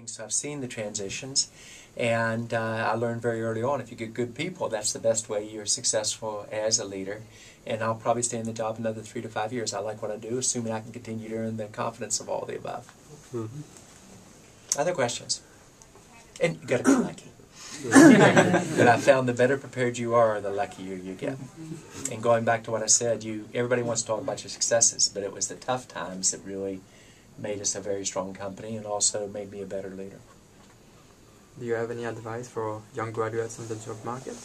So I've seen the transitions, and I learned very early on, if you get good people, that's the best way you're successful as a leader. And I'll probably stay in the job another 3 to 5 years. I like what I do, assuming I can continue to earn the confidence of all the above. Mm-hmm. Other questions? And you got to be lucky. But I found the better prepared you are, the luckier you get. And going back to what I said, everybody wants to talk about your successes, but it was the tough times that really made us a very strong company and also made me a better leader. Do you have any advice for young graduates in the job market?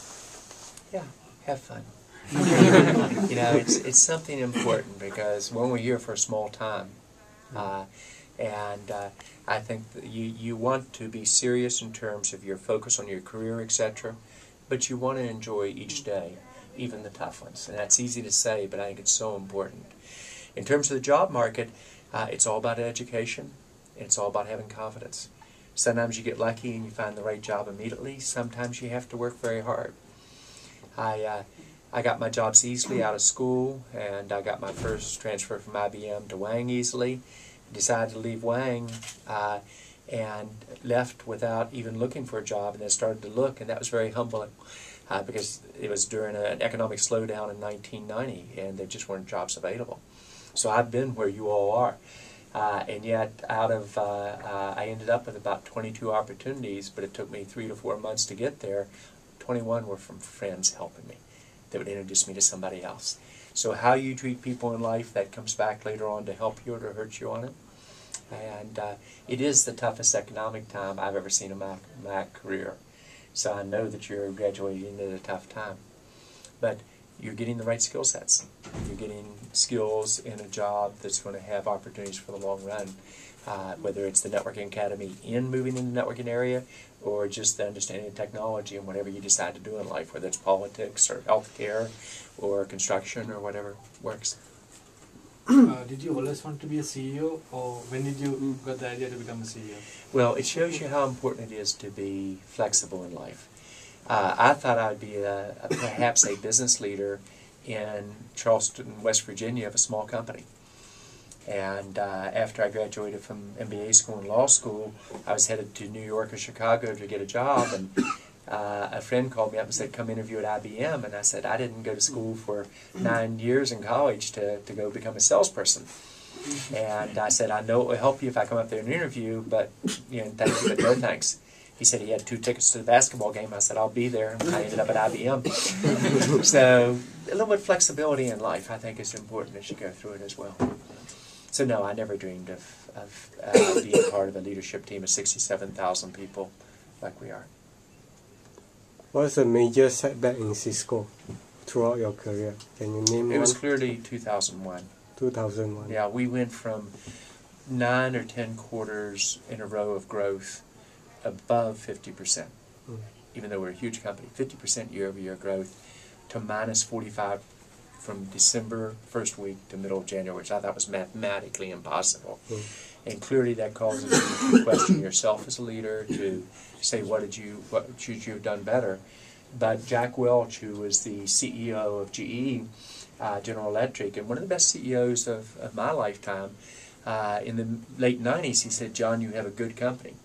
Yeah, have fun. It's something important because when we're here for a small time, I think that you want to be serious in terms of your focus on your career, etc., but you want to enjoy each day, even the tough ones. And that's easy to say, but I think it's so important. In terms of the job market, it's all about education, and it's all about having confidence. Sometimes you get lucky and you find the right job immediately. Sometimes you have to work very hard. I got my jobs easily out of school, and I got my first transfer from IBM to Wang easily. Decided to leave Wang and left without even looking for a job, and then started to look, and that was very humbling because it was during an economic slowdown in 1990, and there just weren't jobs available. So I've been where you all are, and yet I ended up with about 22 opportunities, but it took me 3 to 4 months to get there. 21 were from friends helping me that would introduce me to somebody else. So how you treat people in life, that comes back later on to help you or to hurt you on it. And it is the toughest economic time I've ever seen in my career. So I know that you're graduating at a tough time. But you're getting the right skill sets. You're getting skills in a job that's going to have opportunities for the long run, whether it's the networking academy in moving in the networking area or just the understanding of technology and whatever you decide to do in life, whether it's politics or healthcare or construction or whatever works. Did you always want to be a CEO, or when did you get the idea to become a CEO? Well, it shows you how important it is to be flexible in life. I thought I'd be perhaps a business leader in Charleston, West Virginia, of a small company. And after I graduated from MBA school and law school, I was headed to New York or Chicago to get a job, and a friend called me up and said, come interview at IBM. And I said, I didn't go to school for 9 years in college to go become a salesperson. And I said, I know it will help you if I come up there and interview, but thank you, but no thanks. He said he had 2 tickets to the basketball game. I said, I'll be there. I ended up at IBM. So a little bit of flexibility in life, I think, is important as you go through it as well. So no, I never dreamed of being part of a leadership team of 67,000 people like we are. What's the major setback in Cisco throughout your career? Can you name one? It was clearly 2001. 2001. Yeah, we went from 9 or 10 quarters in a row of growth above 50%, even though we're a huge company, 50% year-over-year growth, to minus 45 from December first week to middle of January, which I thought was mathematically impossible. And clearly that causes you to question yourself as a leader, to say what should you have done better. But Jack Welch, who was the CEO of GE, General Electric, and one of the best CEOs of my lifetime, in the late 90s, he said, John, you have a good company.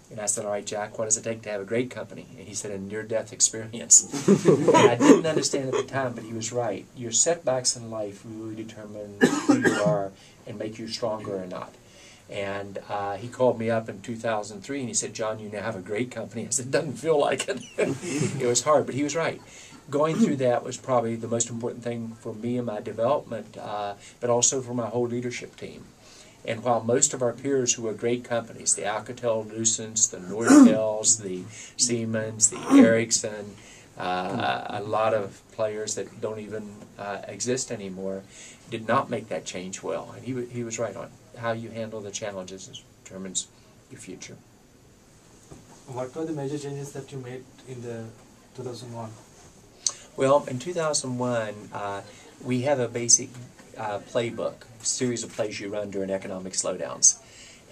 And I said, all right, Jack, what does it take to have a great company? And he said, a near-death experience. And I didn't understand at the time, but he was right. Your setbacks in life really determine who you are and make you stronger or not. And he called me up in 2003, and he said, John, you now have a great company. I said, it doesn't feel like it. It was hard, but he was right. Going through that was probably the most important thing for me and my development, but also for my whole leadership team. And while most of our peers who are great companies, the Alcatel-Lucents, the Nordels, the Siemens, the Ericsson, a lot of players that don't even exist anymore, did not make that change well. And he was right on. How you handle the challenges determines your future. What were the major changes that you made in the 2001? Well, in 2001, we have a basic playbook, series of plays you run during economic slowdowns.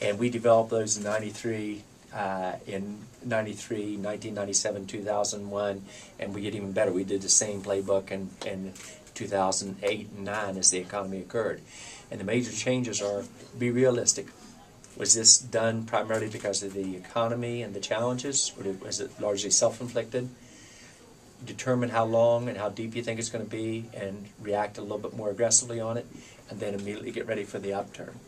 And we developed those in 1997, 2001, and we get even better. We did the same playbook in 2008 and 2009 as the economy occurred. And the major changes are be realistic. Was this done primarily because of the economy and the challenges, or was it largely self-inflicted? Determine how long and how deep you think it's going to be and react a little bit more aggressively on it, and then immediately get ready for the upturn.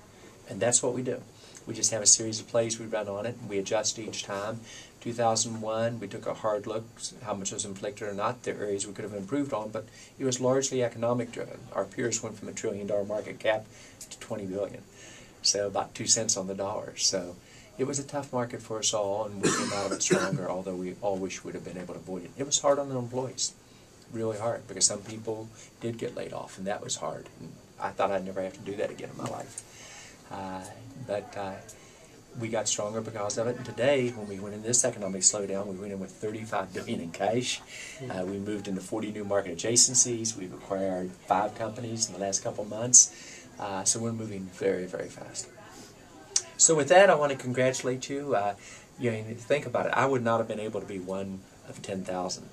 And that's what we do. We just have a series of plays we run on it, and we adjust each time. 2001, we took a hard look at how much was inflicted or not. There are areas we could have improved on, but it was largely economic driven. Our peers went from $1 trillion market cap to $20 billion, so about 2 cents on the dollar. So it was a tough market for us all, and we came out of it stronger, although we all wish we'd have been able to avoid it. It was hard on the employees, really hard, because some people did get laid off, and that was hard. And I thought I'd never have to do that again in my life. But we got stronger because of it. And today, when we went into this economic slowdown, we went in with $35 billion in cash. We moved into 40 new market adjacencies. We've acquired 5 companies in the last couple months. So we're moving very, very fast. So with that, I want to congratulate you. You know, think about it. I would not have been able to be one of 10,000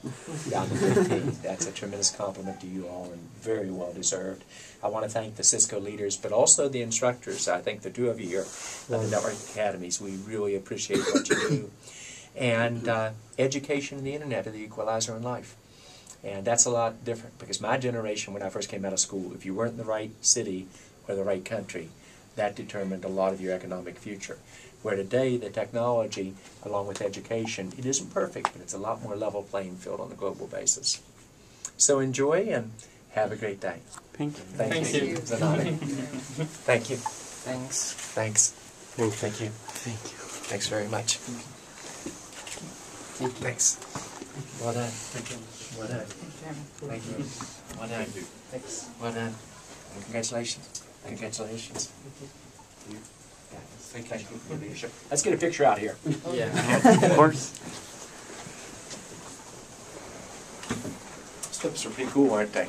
down to 15. That's a tremendous compliment to you all, and very well deserved. I want to thank the Cisco leaders, but also the instructors. I think the 2 of you here at the Network Academies. We really appreciate what you do. And education and the internet are the equalizer in life. And that's a lot different, because my generation, when I first came out of school, if you weren't in the right city or the right country, that determined a lot of your economic future. Where today, the technology, along with education, it isn't perfect, but it's a lot more level playing field on a global basis. So enjoy and have a great day. Thank you. Thank you. It's an honor. Thank you. Thanks. Thanks. Thank you. Thank you. Thanks very much. Thanks. Well done. Thank you. Well done. Thank you. Well done. Thanks. Well done. And congratulations. Congratulations. Yeah. Thank you for your leadership. Let's get a picture out here. Yeah. Of course. Slips are pretty cool, aren't they?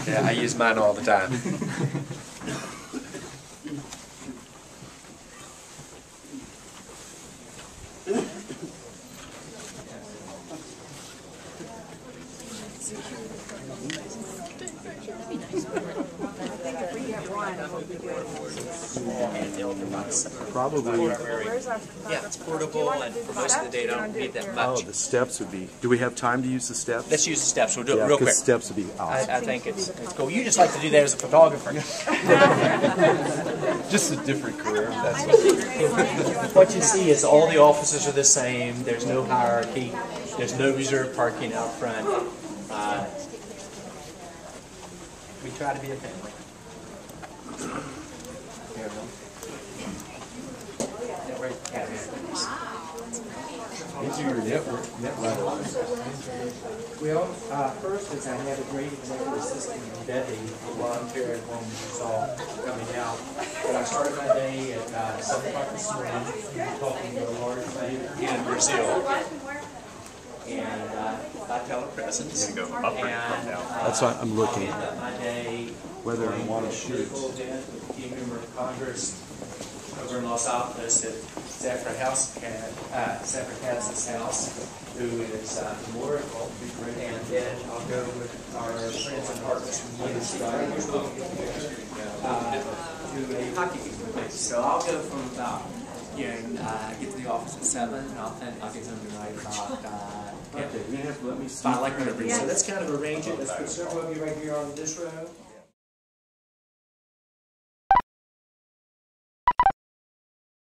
Yeah, I use mine all the time. Probably. Yeah, it's portable, and for most of the day, I don't need that much. Oh, the steps would be. Do we have time to use the steps? Let's use the steps. We'll do it Yeah, real quick. because steps would be awesome. I think it's cool. You just like to do that as a photographer. Just a different career. That's What you see is all the offices are the same. There's no hierarchy. There's no reserved parking out front. We try to be a family. These are your NetRiders. Well, first is I had a great executive assistant, Debbie, a volunteer at home who saw coming out. But I started my day at 7 o'clock this morning, talking to a large bank in Brazil. And I telepresence. There you go. Up And That's why I'm looking. I ended up my day Whether I want to shoot. shoot. With a key member of Congress over in Los Altos at Zephyr Katz's house, who is from Oracle, and then I'll go with our friends and partners from UNC to a hockey game. So I'll go from about, get to the office at 7, and I'll get home tonight about Okay, you're going to have to let me see. like whatever. So let's kind of arrange it. Let's put several of you right here on this row.